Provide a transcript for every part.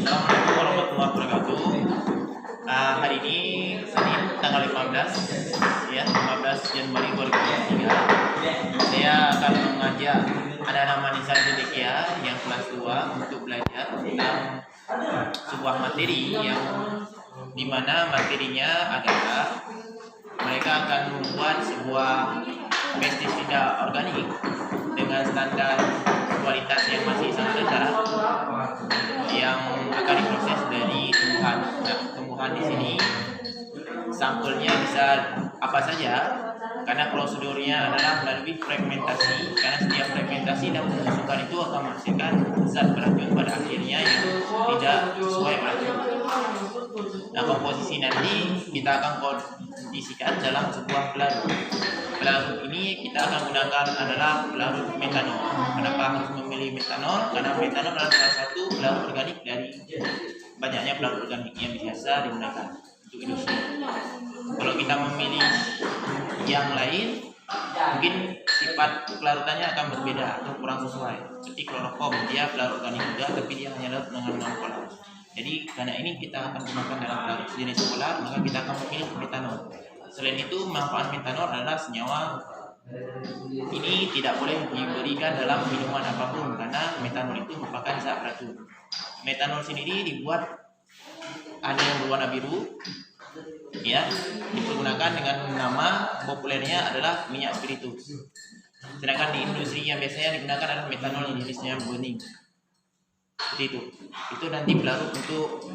Assalamualaikum warahmatullahi wabarakatuh. Hari ini Senin tanggal 15 Januari 2023. Saya akan mengajak anak-anak Manisa Cendekia yang kelas 2 untuk belajar tentang sebuah materi yang dimana materinya adalah mereka akan membuat sebuah pestisida organik dengan standar kualitas yang masih sangat rendah yang akan diproses dari tumbuhan. Nah, tumbuhan di sini sampelnya bisa apa saja karena prosedurnya adalah melalui fragmentasi, karena setiap fragmentasi dan pembusukan itu akan menghasilkan zat beracun pada akhirnya yang tidak sesuai beracun. Nah, komposisi nanti kita akan kondisikan dalam sebuah pelarut. Pelarut ini kita akan gunakan adalah pelarut metanol. Kenapa harus memilih metanol? Karena metanol adalah salah satu pelarut organik dari banyaknya pelarut organik yang biasa digunakan untuk industri. Kalau kita memilih yang lain, mungkin sifat pelarutannya akan berbeda atau kurang sesuai. Seperti kloroform, dia pelarut organik juga, tapi dia hanya larut dengan monopolar. Jadi karena ini kita akan gunakan dalam pelarut jenis polar, maka kita akan memilih metanol. Selain itu, manfaat metanol adalah senyawa ini tidak boleh diberikan dalam minuman apapun karena metanol itu merupakan zat beracun. Metanol sendiri dibuat ada yang berwarna biru, ya, dipergunakan dengan nama populernya adalah minyak spiritus. Sedangkan di industri yang biasanya digunakan adalah metanol yang jenisnya burning. Seperti itu nanti pelarut untuk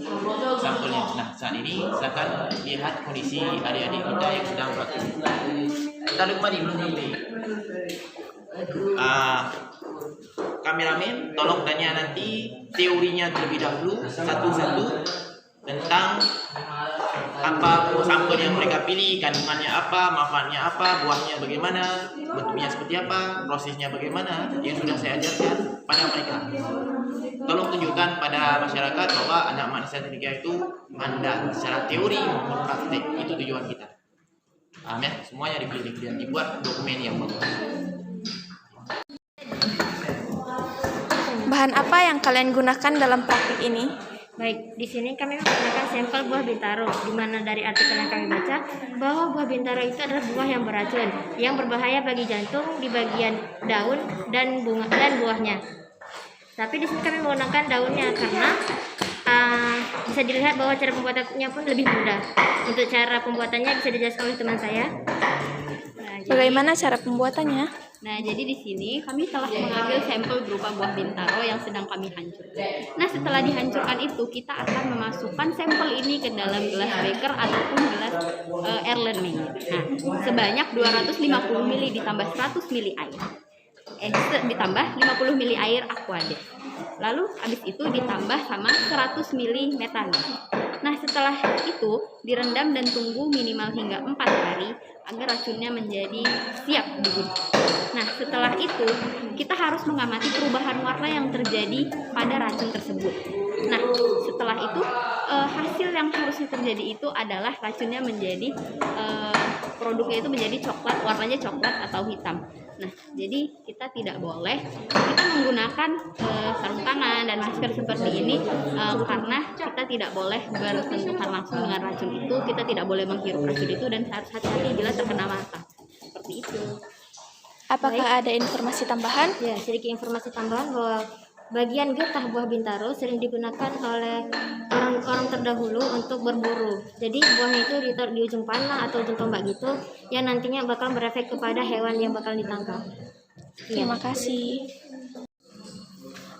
sampelnya. Nah, saat ini silakan lihat kondisi adik-adik kita yang sedang praktik. Kita lupa belum sampai. Kameramen, tolong tanya nanti teorinya terlebih dahulu satu-satu tentang apa sampel yang mereka pilih, kandungannya apa, manfaatnya apa, buahnya bagaimana, bentuknya seperti apa, prosesnya bagaimana, yang sudah saya ajarkan pada mereka. Tolong tunjukkan pada masyarakat bahwa anak Manisa Cendekia itu mandang secara teori maupun praktek. Itu tujuan kita. Ya, semuanya dipilih dan dibuat dokumen yang bagus. Bahan apa yang kalian gunakan dalam praktik ini? Baik, di sini kami menggunakan sampel buah bintaro, di mana dari artikel yang kami baca bahwa buah bintaro itu adalah buah yang beracun, yang berbahaya bagi jantung di bagian daun dan bunga dan buahnya. Tapi di sini kami menggunakan daunnya karena bisa dilihat bahwa cara pembuatannya pun lebih mudah. Untuk cara pembuatannya bisa dijelaskan oleh teman saya. Bagaimana cara pembuatannya? Nah, jadi di sini kami telah mengambil sampel berupa buah bintaro yang sedang kami hancurkan. Nah, setelah dihancurkan itu, kita akan memasukkan sampel ini ke dalam gelas beker ataupun gelas Erlenmeyer. Nah, sebanyak 250 ml ditambah 100 ml air. Ditambah 50 ml air aquadex. Lalu habis itu ditambah sama 100 ml metanol. Nah, setelah itu direndam dan tunggu minimal hingga 4 hari agar racunnya menjadi siap digunakan. Nah, setelah itu kita harus mengamati perubahan warna yang terjadi pada racun tersebut. Nah, setelah itu hasil yang harusnya terjadi itu adalah racunnya menjadi produknya itu menjadi coklat, warnanya coklat atau hitam. Nah, jadi kita tidak boleh kita menggunakan sarung tangan dan masker seperti ini karena kita tidak boleh bersentuhan langsung dengan racun itu. Kita tidak boleh menghirup racun itu dan harus hati-hati bila terkena mata. Seperti itu. Apakah ada informasi tambahan? Ya, sedikit informasi tambahan bahwa bagian getah buah bintaro sering digunakan oleh orang-orang terdahulu untuk berburu. Jadi buahnya itu ditaruh di ujung panah atau ujung tombak gitu, yang nantinya bakal berefek kepada hewan yang bakal ditangkap. Terima kasih.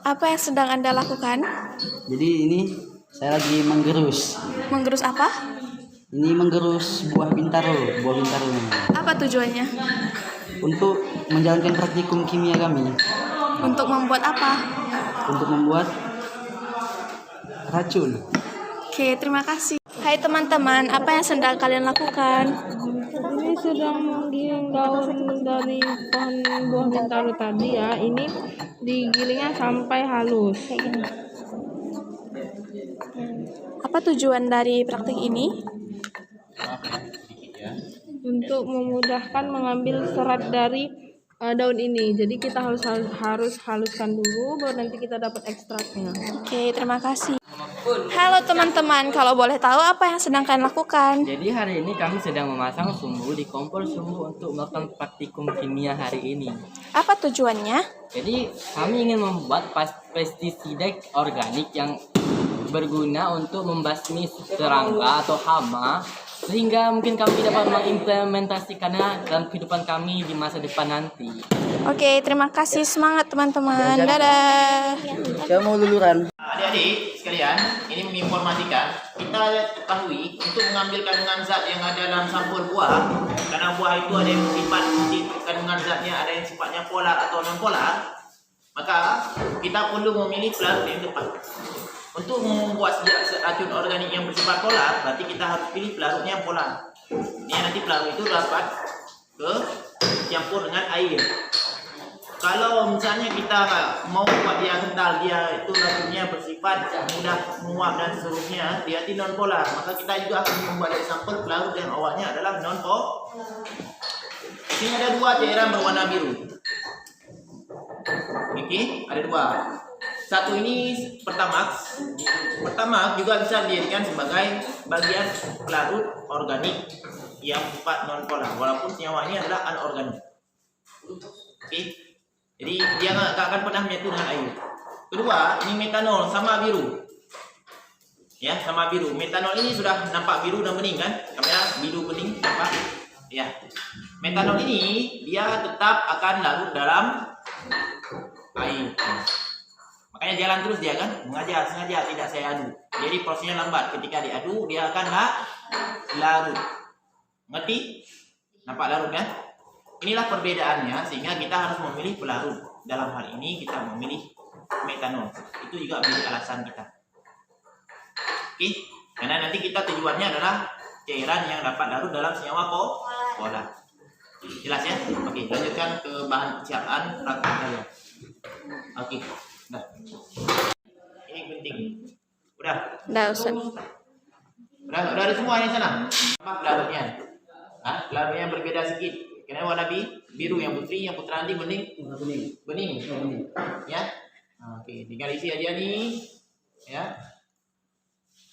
Apa yang sedang Anda lakukan? Jadi ini saya lagi menggerus. Menggerus apa? Ini menggerus buah bintaro. Apa tujuannya? Untuk menjalankan praktikum kimia kami. Untuk membuat apa? Untuk membuat racun. Oke, terima kasih. Hai teman-teman, apa yang sedang kalian lakukan? Ini sedang menggiling daun dari pohon buah bintaro tadi ya. Ini digilingnya sampai halus. Apa tujuan dari praktik ini? Untuk memudahkan mengambil serat dari daun ini. Jadi kita harus haluskan dulu baru nanti kita dapat ekstraknya. Oke, terima kasih. Halo teman-teman, kalau boleh tahu apa yang sedang kalian lakukan? Jadi hari ini kami sedang memasang sumbu di kompor sumbu untuk melakukan praktikum kimia hari ini. Apa tujuannya? Jadi kami ingin membuat pestisida organik yang berguna untuk membasmi serangga atau hama, sehingga mungkin kami dapat mengimplementasikannya dalam kehidupan kami di masa depan nanti. Oke, terima kasih. Semangat teman-teman. Dadah. Saya mau luluran. Adik-adik sekalian, ini menginformasikan kita ketahui untuk mengambil kandungan zat yang ada dalam sampul buah, karena buah itu ada yang sifat kandungan zatnya ada yang sifatnya polar atau non polar, maka kita perlu memilih pelarut yang tepat. Untuk membuat racun organik yang bersifat polar, berarti kita harus pilih pelarutnya yang polar. Ini nanti pelarut itu dapat campur dengan air. Kalau misalnya kita mau buat dia kental, dia itu racunnya bersifat mudah menguap dan seterusnya, dia non polar, maka kita juga akan membuat dari sampel pelarut yang awalnya adalah non polar. Ini ada dua cairan berwarna biru. Oke, ada dua. Satu ini pertamax. Pertamax juga bisa dijadikan sebagai bagian pelarut organik yang sifat non polar, walaupun senyawanya adalah anorganik. Oke. Jadi dia nggak akan pernah menyatu dengan air. Kedua, ini metanol sama biru. Ya, sama biru. Metanol ini sudah nampak biru dan bening kan? Kamera biru bening nampak? Ya. Metanol ini dia tetap akan larut dalam air. Makanya jalan terus dia kan? Mengajar sengaja tidak saya adu. Jadi prosesnya lambat. Ketika diadu dia akan larut. Ngerti? Nampak larut kan? Inilah perbedaannya, sehingga kita harus memilih pelarut. Dalam hal ini kita memilih metanol. Itu juga menjadi alasan kita. Oke, karena nanti kita tujuannya adalah cairan yang dapat larut dalam senyawa polar. Jelas ya? Oke, lanjutkan ke bahan persiapan praktik kalian. Oke, dah. Ini penting. Udah. Ustaz. Udah ada semua ini sana. Apa pelarutnya? Pelarutnya berbeda sedikit. Karena warna biru yang putri, yang putra nanti bening. Ya. Oke, tinggal isi aja nih. Ya.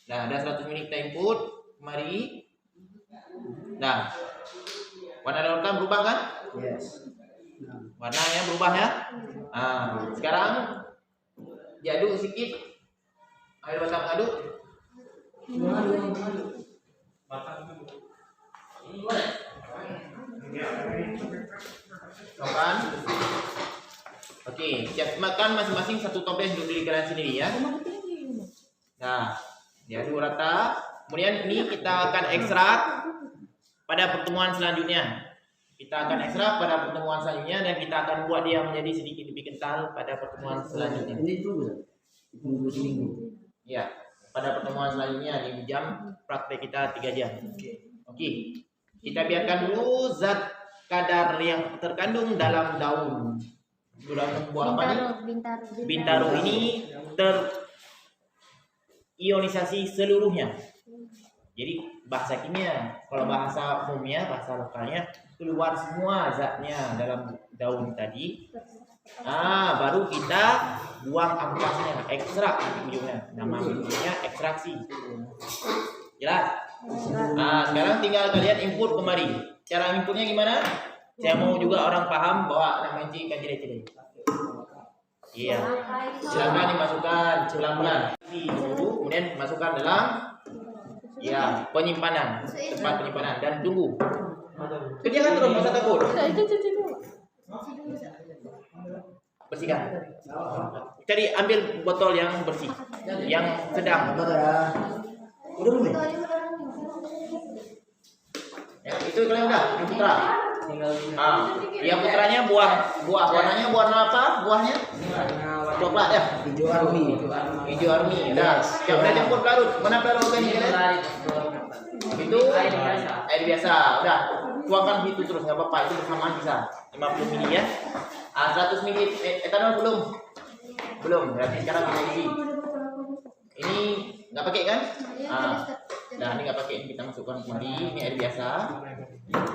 Nah, ada 100 ml kita input. Mari. Nah. Warna larutan berubah kan? Yes. Warnanya berubah ya. Nah, sekarang diaduk sedikit. Air basah mengaduk. Makan. Oke, siap makan masing-masing satu toples untuk diri kalian sendiri ya. Nah, diaduk rata. Kemudian ini kita akan ekstrak pada pertemuan selanjutnya. Kita akan ekstrak pada pertemuan selanjutnya dan kita akan buat dia menjadi sedikit lebih kental pada pertemuan selanjutnya. Ini tunggu ya, pada pertemuan selanjutnya di jam praktek kita 3 jam. Oke. Kita biarkan dulu zat kadar yang terkandung dalam daun buah apa nih? Bintaro ini terionisasi seluruhnya. Jadi bahasa kimia, kalau bahasa umumnya, bahasa lokalnya keluar semua zatnya dalam daun tadi. Baru kita buang ampasnya, ekstrak ujungnya. Nama ujungnya ekstraksi. Jelas? Sekarang tinggal kalian input kemari. Cara inputnya gimana? Saya mau juga orang paham bahwa nama ini kan ciri-ciri. Iya. Silakan dimasukkan pelan-pelan. Kemudian masukkan dalam penyimpanan, tempat penyimpanan dan tunggu. Kerjakan terus, masa takut. Bersihkan. Cari ambil botol yang bersih, yang sedang. Udah belum? Ya, itu kalian udah, yang putra. Yang putranya buah warnanya warna apa? Buahnya? Coklat ya? Hijau army. Dah. Siap udah campur pelarut. Mana pelarut organik kalian? Itu air biasa. Udah. Tuangkan itu terus, nggak apa-apa. Itu bersamaan bisa. 50 ml ya. 100 ml etanol belum. Berarti sekarang kita isi. Ini nggak pakai kan? Nah, ini nggak pakai, ini kita masukkan kemari. Ini air biasa.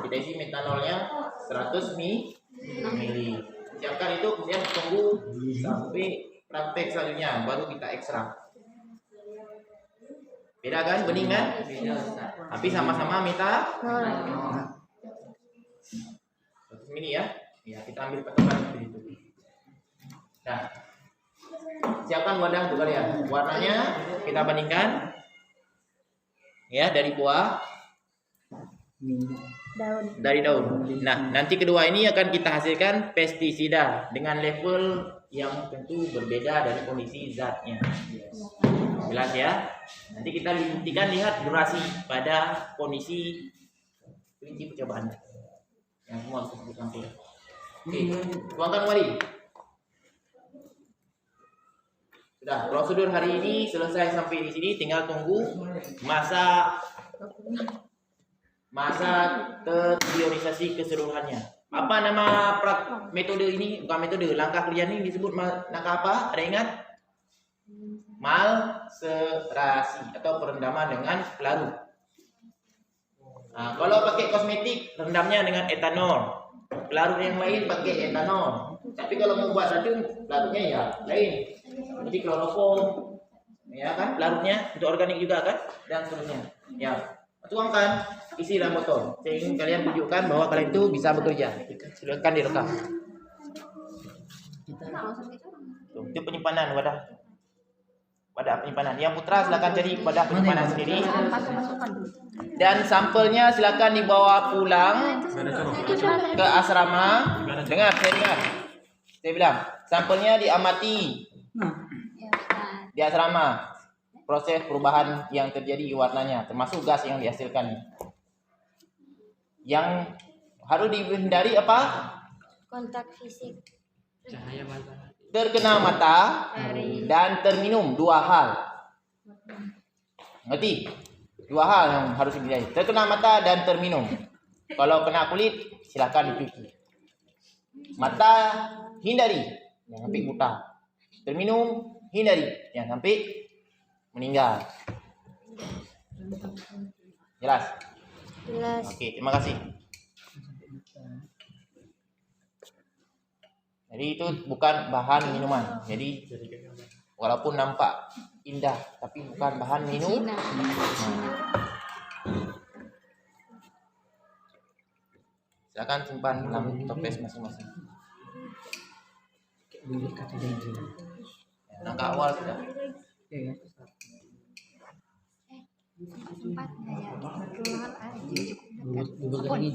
Kita isi metanolnya 100 ml. Siapkan itu, kemudian tunggu sampai praktek selanjutnya, baru kita ekstrak. Beda kan, bening kan? Tapi sama-sama meta. Ini ya. Ya, kita ambil patokan seperti itu. Nah, siapkan wadah untuk kalian. Warnanya kita bandingkan. Ya, dari buah. Dari daun. Nah, nanti kedua ini akan kita hasilkan pestisida dengan level yang tentu berbeda dari kondisi zatnya. Jelas ya? Nanti kita lihat durasi pada kondisi kelinci percobaan. Yang semua harus disebut sampel. Oke, tuangkan kembali. Sudah, prosedur hari ini selesai sampai di sini. Tinggal tunggu masa teriorisasi keseluruhannya. Apa nama metode ini? Bukan metode, langkah kerja ini disebut langkah apa? Ada ingat? Malserasi atau perendaman dengan pelarut. Nah, kalau pakai kosmetik, rendamnya dengan etanol. Pelarut yang lain pakai etanol. Tapi kalau mau buat racun, pelarutnya ya lain. Jadi kloroform, ya kan? Pelarutnya untuk organik juga kan? Dan seterusnya. Ya, tuangkan, isi dalam botol. Saya ingin kalian tunjukkan bahwa kalian itu bisa bekerja. Silakan direkam. Tuh, itu penyimpanan wadah. Wadah penyimpanan. Yang putra silakan cari wadah penyimpanan sendiri. Dan sampelnya silakan dibawa pulang ke asrama. Dengar. Saya bilang, sampelnya diamati di asrama. Proses perubahan yang terjadi warnanya, termasuk gas yang dihasilkan. Yang harus dihindari apa? Kontak fisik. Terkena mata dan terminum, dua hal. Ngerti? Dua hal yang harus dihindari. Terkena mata dan terminum. Kalau kena kulit, silakan dicuci. Mata hindari, jangan sampai buta. Terminum hindari, jangan sampai meninggal. Jelas? Jelas. Oke, terima kasih. Jadi itu bukan bahan minuman. Jadi walaupun nampak indah, tapi bukan bahan minum. Silakan simpan dalam toples masing-masing. Langkah awal sudah.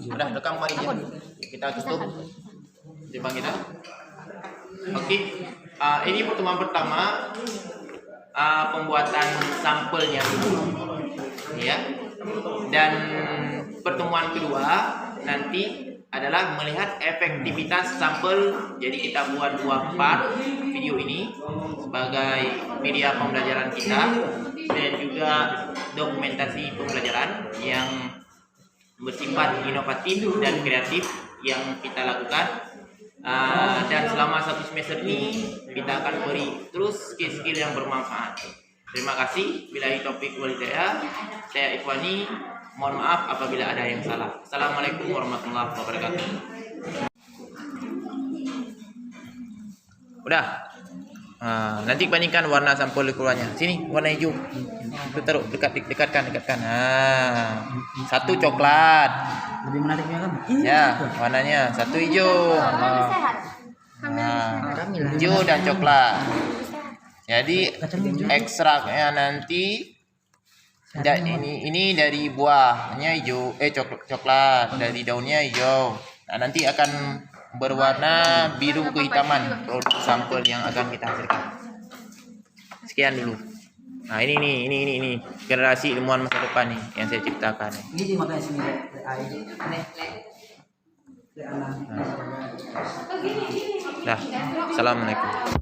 Udah rekam kembali ya. Kita tutup jumpa kita. Oke, ini pertemuan pertama pembuatan sampelnya dulu, ya. Dan pertemuan kedua nanti adalah melihat efektivitas sampel. Jadi kita buat 2 part video ini sebagai media pembelajaran kita dan juga dokumentasi pembelajaran yang bersifat inovatif dan kreatif yang kita lakukan. Dan selama 1 semester ini kita akan beri terus skill-skill yang bermanfaat. Terima kasih. Billahi taufiq wal hidayah. Saya Ikhwani, mohon maaf apabila ada yang salah. Assalamualaikum warahmatullahi wabarakatuh. Udah. Nanti bandingkan warna sampel keluarnya. Sini warna hijau. Itu taruh dekatkan. Satu coklat. Lebih menariknya kan? Ya, warnanya satu hijau. Hijau dan coklat. Jadi ekstraknya nanti ini dari buahnya hijau, coklat, dari daunnya hijau. Nah, nanti akan berwarna biru kehitaman produk sampel yang akan kita hasilkan. Sekian dulu. Nah, ini generasi ilmuwan masa depan nih yang saya ciptakan. Ini makanya sini Dah. Assalamualaikum.